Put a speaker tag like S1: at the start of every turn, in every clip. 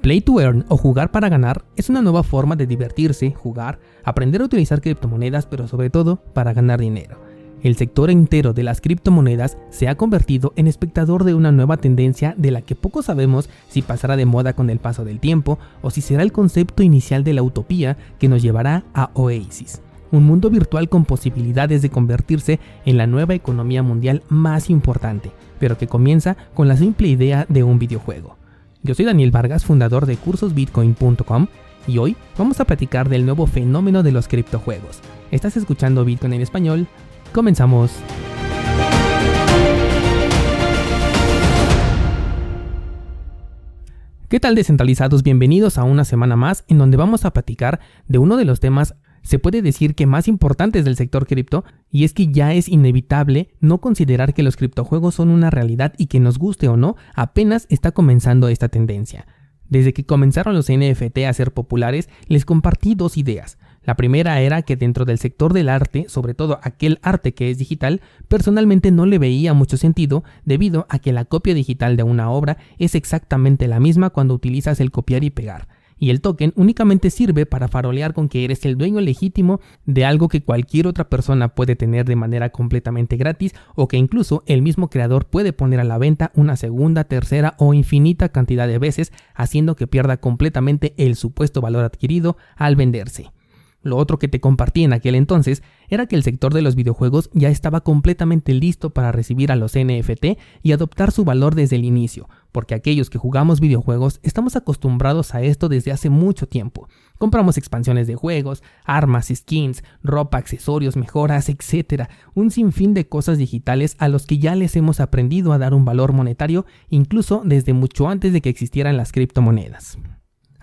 S1: Play to Earn o jugar para ganar es una nueva forma de divertirse, jugar, aprender a utilizar criptomonedas, pero sobre todo para ganar dinero. El sector entero de las criptomonedas se ha convertido en espectador de una nueva tendencia de la que poco sabemos si pasará de moda con el paso del tiempo o si será el concepto inicial de la utopía que nos llevará a Oasis, un mundo virtual con posibilidades de convertirse en la nueva economía mundial más importante, pero que comienza con la simple idea de un videojuego. Yo soy Daniel Vargas, fundador de cursosbitcoin.com, y hoy vamos a platicar del nuevo fenómeno de los criptojuegos. Estás escuchando Bitcoin en español. Comenzamos. ¿Qué tal, descentralizados? Bienvenidos a una semana más en donde vamos a platicar de uno de los temas, se puede decir que más importantes del sector cripto, y es que ya es inevitable no considerar que los criptojuegos son una realidad y que nos guste o no, apenas está comenzando esta tendencia. Desde que comenzaron los NFT a ser populares, les compartí dos ideas. La primera era que dentro del sector del arte, sobre todo aquel arte que es digital, personalmente no le veía mucho sentido debido a que la copia digital de una obra es exactamente la misma cuando utilizas el copiar y pegar. Y el token únicamente sirve para farolear con que eres el dueño legítimo de algo que cualquier otra persona puede tener de manera completamente gratis o que incluso el mismo creador puede poner a la venta una segunda, tercera o infinita cantidad de veces, haciendo que pierda completamente el supuesto valor adquirido al venderse. Lo otro que te compartí en aquel entonces era que el sector de los videojuegos ya estaba completamente listo para recibir a los NFT y adoptar su valor desde el inicio, porque aquellos que jugamos videojuegos estamos acostumbrados a esto desde hace mucho tiempo. Compramos expansiones de juegos, armas, skins, ropa, accesorios, mejoras, etc. Un sinfín de cosas digitales a los que ya les hemos aprendido a dar un valor monetario, incluso desde mucho antes de que existieran las criptomonedas.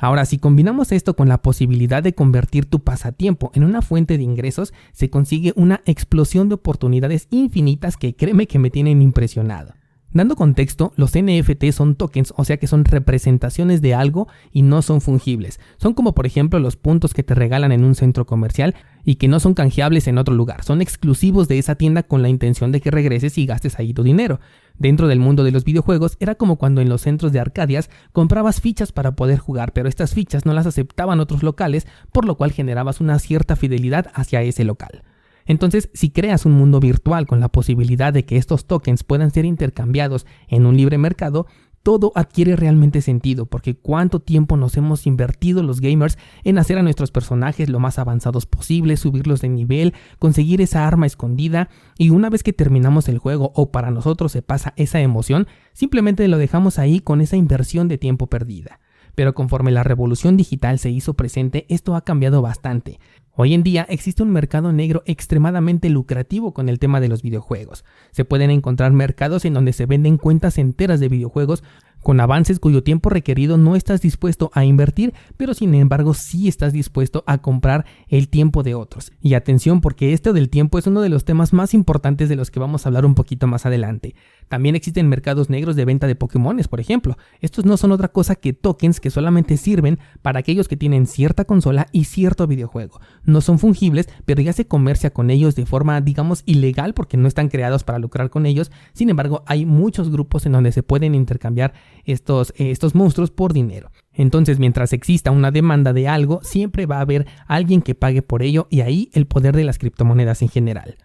S1: Ahora, si combinamos esto con la posibilidad de convertir tu pasatiempo en una fuente de ingresos, se consigue una explosión de oportunidades infinitas que créeme que me tienen impresionado. Dando contexto, los NFT son tokens, o sea que son representaciones de algo y no son fungibles. Son como por ejemplo los puntos que te regalan en un centro comercial y que no son canjeables en otro lugar. Son exclusivos de esa tienda con la intención de que regreses y gastes ahí tu dinero. Dentro del mundo de los videojuegos era como cuando en los centros de Arcadias comprabas fichas para poder jugar, pero estas fichas no las aceptaban otros locales, por lo cual generabas una cierta fidelidad hacia ese local. Entonces, si creas un mundo virtual con la posibilidad de que estos tokens puedan ser intercambiados en un libre mercado, todo adquiere realmente sentido, porque cuánto tiempo nos hemos invertido los gamers en hacer a nuestros personajes lo más avanzados posible, subirlos de nivel, conseguir esa arma escondida, y una vez que terminamos el juego o para nosotros se pasa esa emoción, simplemente lo dejamos ahí con esa inversión de tiempo perdida. Pero conforme la revolución digital se hizo presente, esto ha cambiado bastante. Hoy en día existe un mercado negro extremadamente lucrativo con el tema de los videojuegos. Se pueden encontrar mercados en donde se venden cuentas enteras de videojuegos con avances cuyo tiempo requerido no estás dispuesto a invertir, pero sin embargo sí estás dispuesto a comprar el tiempo de otros. Y atención, porque esto del tiempo es uno de los temas más importantes de los que vamos a hablar un poquito más adelante. También existen mercados negros de venta de Pokémones, por ejemplo. Estos no son otra cosa que tokens que solamente sirven para aquellos que tienen cierta consola y cierto videojuego. No son fungibles, pero ya se comercia con ellos de forma, digamos, ilegal porque no están creados para lucrar con ellos. Sin embargo, hay muchos grupos en donde se pueden intercambiar estos monstruos por dinero. Entonces, mientras exista una demanda de algo, siempre va a haber alguien que pague por ello, y ahí el poder de las criptomonedas en general.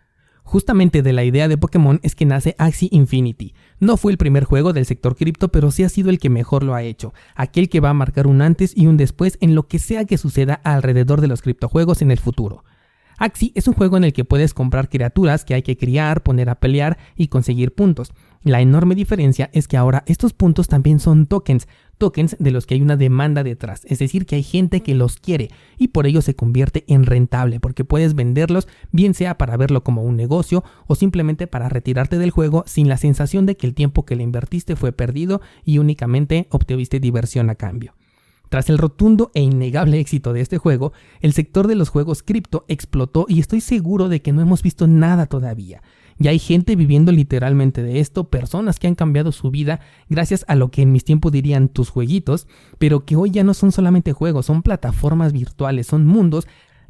S1: Justamente de la idea de Pokémon es que nace Axie Infinity. No fue el primer juego del sector cripto, pero sí ha sido el que mejor lo ha hecho, aquel que va a marcar un antes y un después en lo que sea que suceda alrededor de los criptojuegos en el futuro. Axie es un juego en el que puedes comprar criaturas que hay que criar, poner a pelear y conseguir puntos. La enorme diferencia es que ahora estos puntos también son tokens de los que hay una demanda detrás, es decir, que hay gente que los quiere y por ello se convierte en rentable porque puedes venderlos, bien sea para verlo como un negocio o simplemente para retirarte del juego sin la sensación de que el tiempo que le invertiste fue perdido y únicamente obtuviste diversión a cambio. Tras el rotundo e innegable éxito de este juego, el sector de los juegos cripto explotó y estoy seguro de que no hemos visto nada todavía. Ya hay gente viviendo literalmente de esto, personas que han cambiado su vida gracias a lo que en mis tiempos dirían tus jueguitos, pero que hoy ya no son solamente juegos, son plataformas virtuales, son mundos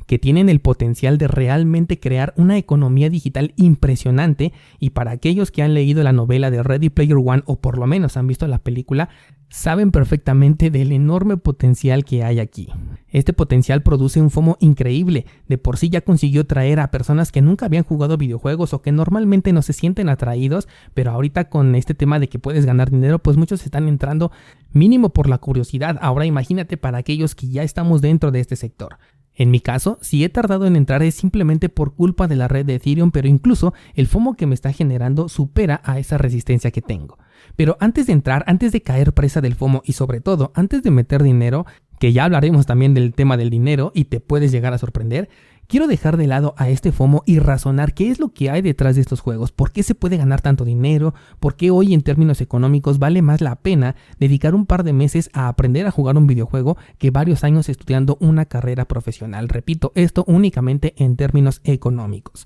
S1: que tienen el potencial de realmente crear una economía digital impresionante, y para aquellos que han leído la novela de Ready Player One o por lo menos han visto la película, saben perfectamente del enorme potencial que hay aquí. Este potencial produce un FOMO increíble. De por sí ya consiguió traer a personas que nunca habían jugado videojuegos o que normalmente no se sienten atraídos, pero ahorita con este tema de que puedes ganar dinero, pues muchos están entrando mínimo por la curiosidad. Ahora imagínate para aquellos que ya estamos dentro de este sector. En mi caso, si he tardado en entrar es simplemente por culpa de la red de Ethereum, pero incluso el FOMO que me está generando supera a esa resistencia que tengo. Pero antes de entrar, antes de caer presa del FOMO y sobre todo antes de meter dinero, que ya hablaremos también del tema del dinero y te puedes llegar a sorprender, quiero dejar de lado a este FOMO y razonar qué es lo que hay detrás de estos juegos, por qué se puede ganar tanto dinero, por qué hoy en términos económicos vale más la pena dedicar un par de meses a aprender a jugar un videojuego que varios años estudiando una carrera profesional. Repito, esto únicamente en términos económicos.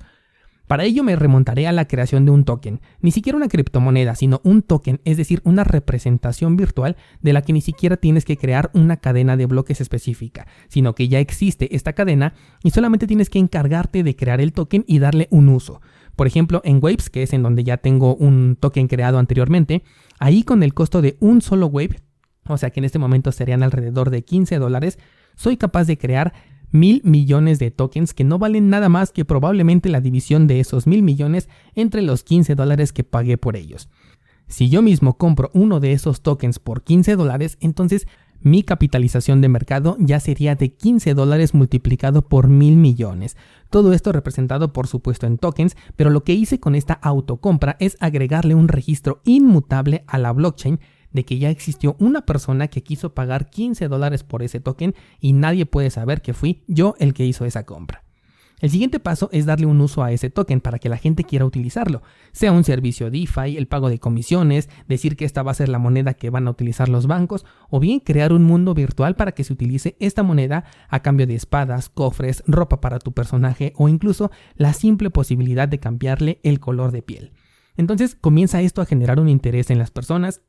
S1: Para ello me remontaré a la creación de un token, ni siquiera una criptomoneda, sino un token, es decir, una representación virtual de la que ni siquiera tienes que crear una cadena de bloques específica, sino que ya existe esta cadena y solamente tienes que encargarte de crear el token y darle un uso. Por ejemplo, en Waves, que es en donde ya tengo un token creado anteriormente, ahí con el costo de un solo Wave, o sea que en este momento serían alrededor de $15, soy capaz de crear 1.000 millones de tokens que no valen nada más que probablemente la división de esos 1.000 millones entre los $15 que pagué por ellos. Si yo mismo compro uno de esos tokens por $15, entonces mi capitalización de mercado ya sería de $15 multiplicado por 1.000 millones. Todo esto representado por supuesto en tokens, pero lo que hice con esta autocompra es agregarle un registro inmutable a la blockchain de que ya existió una persona que quiso pagar $15 por ese token y nadie puede saber que fui yo el que hizo esa compra. El siguiente paso es darle un uso a ese token para que la gente quiera utilizarlo, sea un servicio DeFi, el pago de comisiones, decir que esta va a ser la moneda que van a utilizar los bancos, o bien crear un mundo virtual para que se utilice esta moneda a cambio de espadas, cofres, ropa para tu personaje o incluso la simple posibilidad de cambiarle el color de piel. Entonces comienza esto a generar un interés en las personas,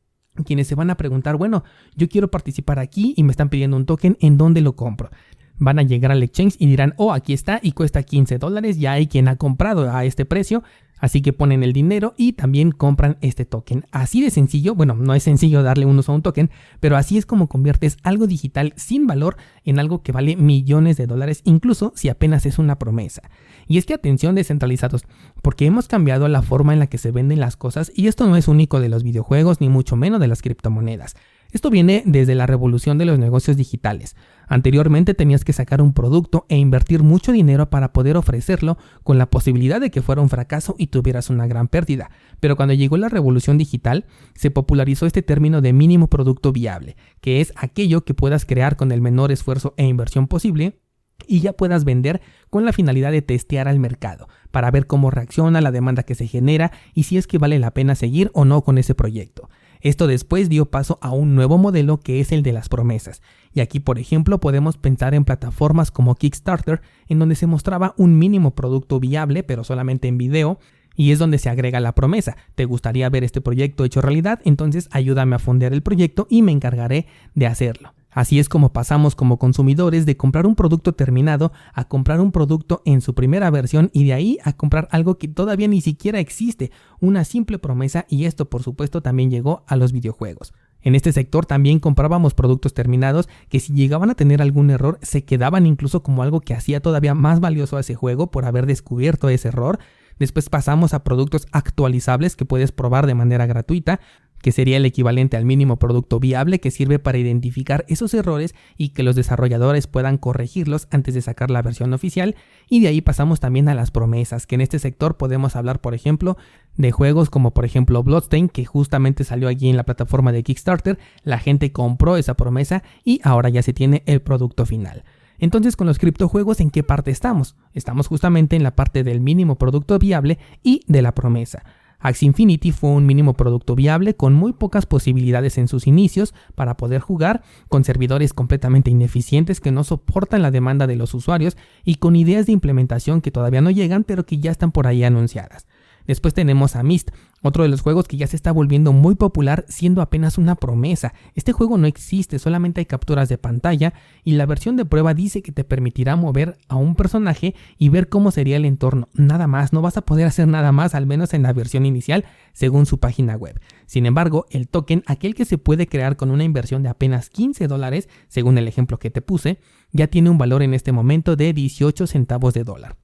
S1: quienes se van a preguntar, bueno, yo quiero participar aquí y me están pidiendo un token, ¿en dónde lo compro? Van a llegar al exchange y dirán, oh, aquí está y cuesta $15, ya hay quien ha comprado a este precio, así que ponen el dinero y también compran este token. Así de sencillo, bueno, no es sencillo darle un uso a un token, pero así es como conviertes algo digital sin valor en algo que vale millones de dólares, incluso si apenas es una promesa. Y es que atención descentralizados, porque hemos cambiado la forma en la que se venden las cosas y esto no es único de los videojuegos ni mucho menos de las criptomonedas. Esto viene desde la revolución de los negocios digitales. Anteriormente tenías que sacar un producto e invertir mucho dinero para poder ofrecerlo con la posibilidad de que fuera un fracaso y tuvieras una gran pérdida. Pero cuando llegó la revolución digital, se popularizó este término de mínimo producto viable, que es aquello que puedas crear con el menor esfuerzo e inversión posible y ya puedas vender con la finalidad de testear al mercado, para ver cómo reacciona la demanda que se genera y si es que vale la pena seguir o no con ese proyecto. Esto después dio paso a un nuevo modelo que es el de las promesas. Y aquí, por ejemplo, podemos pensar en plataformas como Kickstarter, en donde se mostraba un mínimo producto viable, pero solamente en video, y es donde se agrega la promesa. ¿Te gustaría ver este proyecto hecho realidad? Entonces ayúdame a fondear el proyecto y me encargaré de hacerlo. Así es como pasamos como consumidores de comprar un producto terminado a comprar un producto en su primera versión y de ahí a comprar algo que todavía ni siquiera existe, una simple promesa, y esto por supuesto también llegó a los videojuegos. En este sector también comprábamos productos terminados que si llegaban a tener algún error se quedaban incluso como algo que hacía todavía más valioso a ese juego por haber descubierto ese error. Después pasamos a productos actualizables que puedes probar de manera gratuita, que sería el equivalente al mínimo producto viable, que sirve para identificar esos errores y que los desarrolladores puedan corregirlos antes de sacar la versión oficial. Y de ahí pasamos también a las promesas, que en este sector podemos hablar, por ejemplo, de juegos como por ejemplo Bloodstained, que justamente salió allí en la plataforma de Kickstarter, la gente compró esa promesa y ahora ya se tiene el producto final. Entonces, con los criptojuegos, ¿en qué parte estamos? Estamos justamente en la parte del mínimo producto viable y de la promesa. Axie Infinity fue un mínimo producto viable con muy pocas posibilidades en sus inicios para poder jugar, con servidores completamente ineficientes que no soportan la demanda de los usuarios y con ideas de implementación que todavía no llegan pero que ya están por ahí anunciadas. Después tenemos a Myst, otro de los juegos que ya se está volviendo muy popular siendo apenas una promesa. Este juego no existe, solamente hay capturas de pantalla y la versión de prueba dice que te permitirá mover a un personaje y ver cómo sería el entorno. Nada más, no vas a poder hacer nada más, al menos en la versión inicial, según su página web. Sin embargo, el token, aquel que se puede crear con una inversión de apenas $15, según el ejemplo que te puse, ya tiene un valor en este momento de 18 centavos de dólar.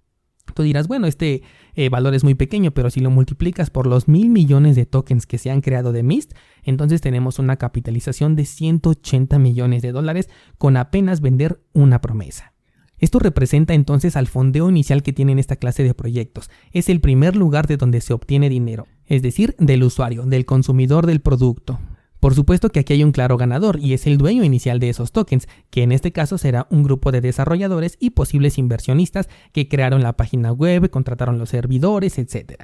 S1: Tú dirás, bueno, este valor es muy pequeño, pero si lo multiplicas por los 1,000 millones de tokens que se han creado de Myst, entonces tenemos una capitalización de 180 millones de dólares con apenas vender una promesa. Esto representa entonces al fondeo inicial que tienen esta clase de proyectos. Es el primer lugar de donde se obtiene dinero, es decir, del usuario, del consumidor del producto. Por supuesto que aquí hay un claro ganador y es el dueño inicial de esos tokens, que en este caso será un grupo de desarrolladores y posibles inversionistas que crearon la página web, contrataron los servidores, etc.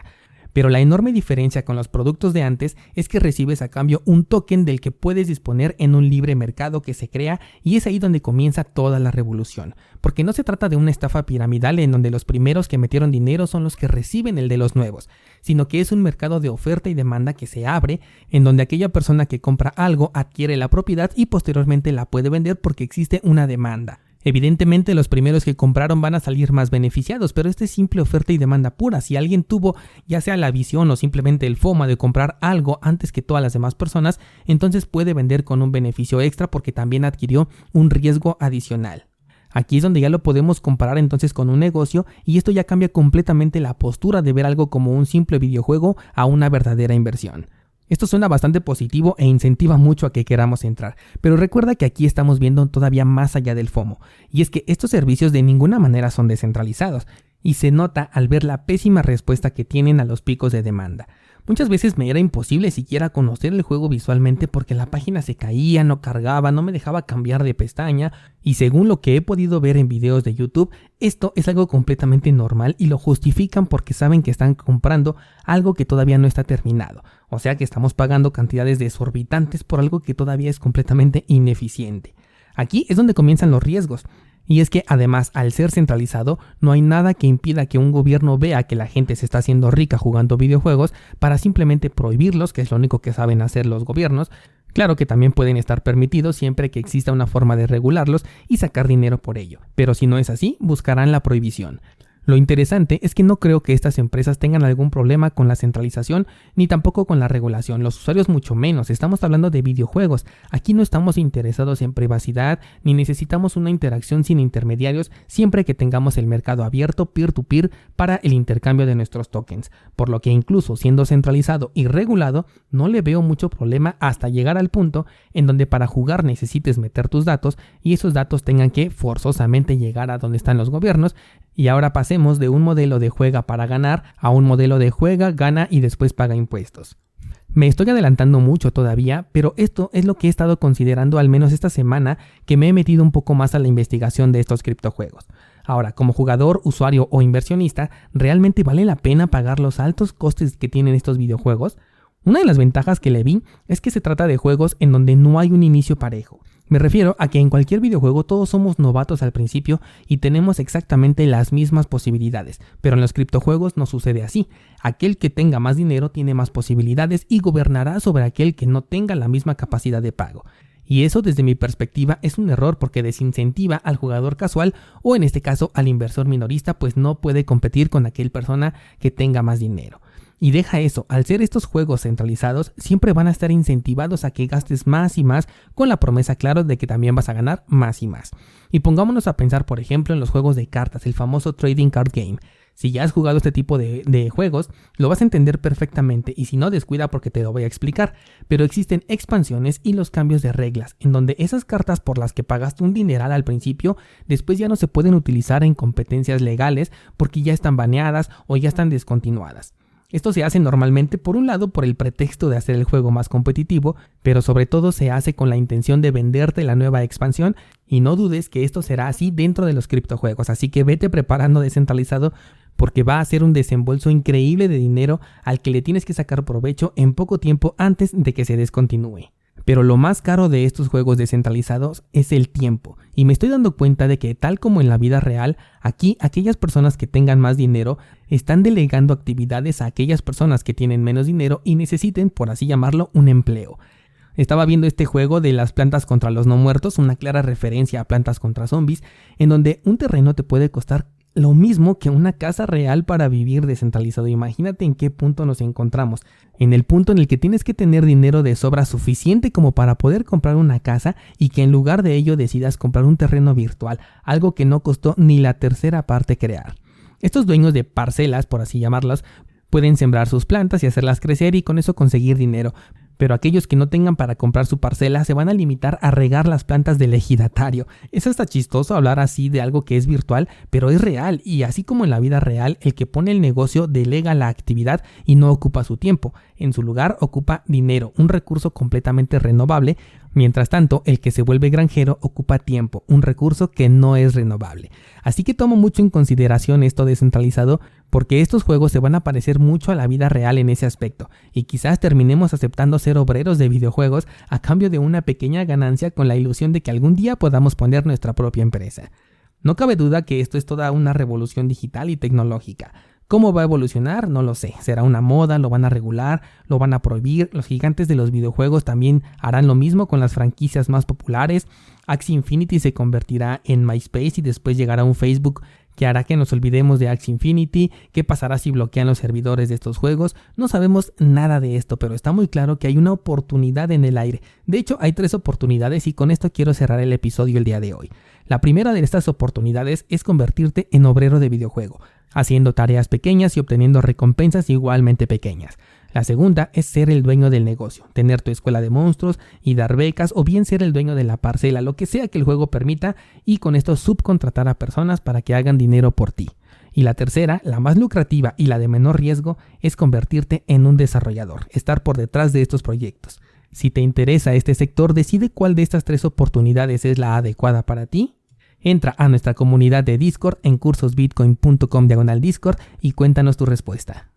S1: Pero la enorme diferencia con los productos de antes es que recibes a cambio un token del que puedes disponer en un libre mercado que se crea, y es ahí donde comienza toda la revolución. Porque no se trata de una estafa piramidal en donde los primeros que metieron dinero son los que reciben el de los nuevos, sino que es un mercado de oferta y demanda que se abre, en donde aquella persona que compra algo adquiere la propiedad y posteriormente la puede vender porque existe una demanda. Evidentemente los primeros que compraron van a salir más beneficiados, pero esto es simple oferta y demanda pura. Si alguien tuvo ya sea la visión o simplemente el FOMO de comprar algo antes que todas las demás personas, entonces puede vender con un beneficio extra porque también adquirió un riesgo adicional. Aquí es donde ya lo podemos comparar entonces con un negocio, y esto ya cambia completamente la postura de ver algo como un simple videojuego a una verdadera inversión. Esto suena bastante positivo e incentiva mucho a que queramos entrar, pero recuerda que aquí estamos viendo todavía más allá del FOMO, y es que estos servicios de ninguna manera son descentralizados, y se nota al ver la pésima respuesta que tienen a los picos de demanda. Muchas veces me era imposible siquiera conocer el juego visualmente porque la página se caía, no cargaba, no me dejaba cambiar de pestaña, y según lo que he podido ver en videos de YouTube, esto es algo completamente normal y lo justifican porque saben que están comprando algo que todavía no está terminado, o sea que estamos pagando cantidades desorbitantes por algo que todavía es completamente ineficiente. Aquí es donde comienzan los riesgos. Y es que además, al ser centralizado, no hay nada que impida que un gobierno vea que la gente se está haciendo rica jugando videojuegos para simplemente prohibirlos, que es lo único que saben hacer los gobiernos. Claro que también pueden estar permitidos siempre que exista una forma de regularlos y sacar dinero por ello, pero si no es así, buscarán la prohibición. Lo interesante es que no creo que estas empresas tengan algún problema con la centralización ni tampoco con la regulación, los usuarios mucho menos. Estamos hablando de videojuegos, aquí no estamos interesados en privacidad ni necesitamos una interacción sin intermediarios siempre que tengamos el mercado abierto peer-to-peer para el intercambio de nuestros tokens, por lo que incluso siendo centralizado y regulado no le veo mucho problema hasta llegar al punto en donde para jugar necesites meter tus datos y esos datos tengan que forzosamente llegar a donde están los gobiernos. Y ahora pasemos de un modelo de juega para ganar a un modelo de juega, gana y después paga impuestos. Me estoy adelantando mucho todavía, pero esto es lo que he estado considerando al menos esta semana que me he metido un poco más a la investigación de estos criptojuegos. Ahora, como jugador, usuario o inversionista, ¿realmente vale la pena pagar los altos costes que tienen estos videojuegos? Una de las ventajas que le vi es que se trata de juegos en donde no hay un inicio parejo. Me refiero a que en cualquier videojuego todos somos novatos al principio y tenemos exactamente las mismas posibilidades, pero en los criptojuegos no sucede así. Aquel que tenga más dinero tiene más posibilidades y gobernará sobre aquel que no tenga la misma capacidad de pago. Y eso desde mi perspectiva es un error porque desincentiva al jugador casual o en este caso al inversor minorista, pues no puede competir con aquel persona que tenga más dinero. Y deja eso, al ser estos juegos centralizados, siempre van a estar incentivados a que gastes más y más con la promesa claro de que también vas a ganar más y más. Y pongámonos a pensar, por ejemplo, en los juegos de cartas, el famoso Trading Card Game. Si ya has jugado este tipo de juegos, lo vas a entender perfectamente y si no, descuida porque te lo voy a explicar. Pero existen expansiones y los cambios de reglas, en donde esas cartas por las que pagaste un dineral al principio, después ya no se pueden utilizar en competencias legales porque ya están baneadas o ya están descontinuadas. Esto se hace normalmente por un lado por el pretexto de hacer el juego más competitivo, pero sobre todo se hace con la intención de venderte la nueva expansión y no dudes que esto será así dentro de los criptojuegos, así que vete preparando descentralizado porque va a ser un desembolso increíble de dinero al que le tienes que sacar provecho en poco tiempo antes de que se descontinúe. Pero lo más caro de estos juegos descentralizados es el tiempo. Y me estoy dando cuenta de que, tal como en la vida real, aquí aquellas personas que tengan más dinero están delegando actividades a aquellas personas que tienen menos dinero y necesiten, por así llamarlo, un empleo. Estaba viendo este juego de las plantas contra los no muertos, una clara referencia a Plantas contra Zombies, en donde un terreno te puede costar lo mismo que una casa real para vivir descentralizado. Imagínate en qué punto nos encontramos. En el punto en el que tienes que tener dinero de sobra suficiente como para poder comprar una casa y que en lugar de ello decidas comprar un terreno virtual, algo que no costó ni la tercera parte crear. Estos dueños de parcelas, por así llamarlas, pueden sembrar sus plantas y hacerlas crecer y con eso conseguir dinero. Pero aquellos que no tengan para comprar su parcela se van a limitar a regar las plantas del ejidatario. Es hasta chistoso hablar así de algo que es virtual, pero es real, y así como en la vida real, el que pone el negocio delega la actividad y no ocupa su tiempo. En su lugar ocupa dinero, un recurso completamente renovable. Mientras tanto, el que se vuelve granjero ocupa tiempo, un recurso que no es renovable. Así que tomo mucho en consideración esto descentralizado, porque estos juegos se van a parecer mucho a la vida real en ese aspecto, y quizás terminemos aceptando ser obreros de videojuegos a cambio de una pequeña ganancia con la ilusión de que algún día podamos poner nuestra propia empresa. No cabe duda que esto es toda una revolución digital y tecnológica. ¿Cómo va a evolucionar? No lo sé. ¿Será una moda? ¿Lo van a regular? ¿Lo van a prohibir? Los gigantes de los videojuegos también harán lo mismo con las franquicias más populares. Axie Infinity se convertirá en MySpace y después llegará un Facebook que hará que nos olvidemos de Axie Infinity. ¿Qué pasará si bloquean los servidores de estos juegos? No sabemos nada de esto, pero está muy claro que hay una oportunidad en el aire. De hecho, hay 3 oportunidades y con esto quiero cerrar el episodio el día de hoy. La primera de estas oportunidades es convertirte en obrero de videojuego, haciendo tareas pequeñas y obteniendo recompensas igualmente pequeñas. La segunda es ser el dueño del negocio, tener tu escuela de monstruos y dar becas, o bien ser el dueño de la parcela, lo que sea que el juego permita, y con esto subcontratar a personas para que hagan dinero por ti. Y la tercera, la más lucrativa y la de menor riesgo, es convertirte en un desarrollador, estar por detrás de estos proyectos. Si te interesa este sector, decide cuál de estas 3 oportunidades es la adecuada para ti. Entra a nuestra comunidad de Discord en cursosbitcoin.com/Discord y cuéntanos tu respuesta.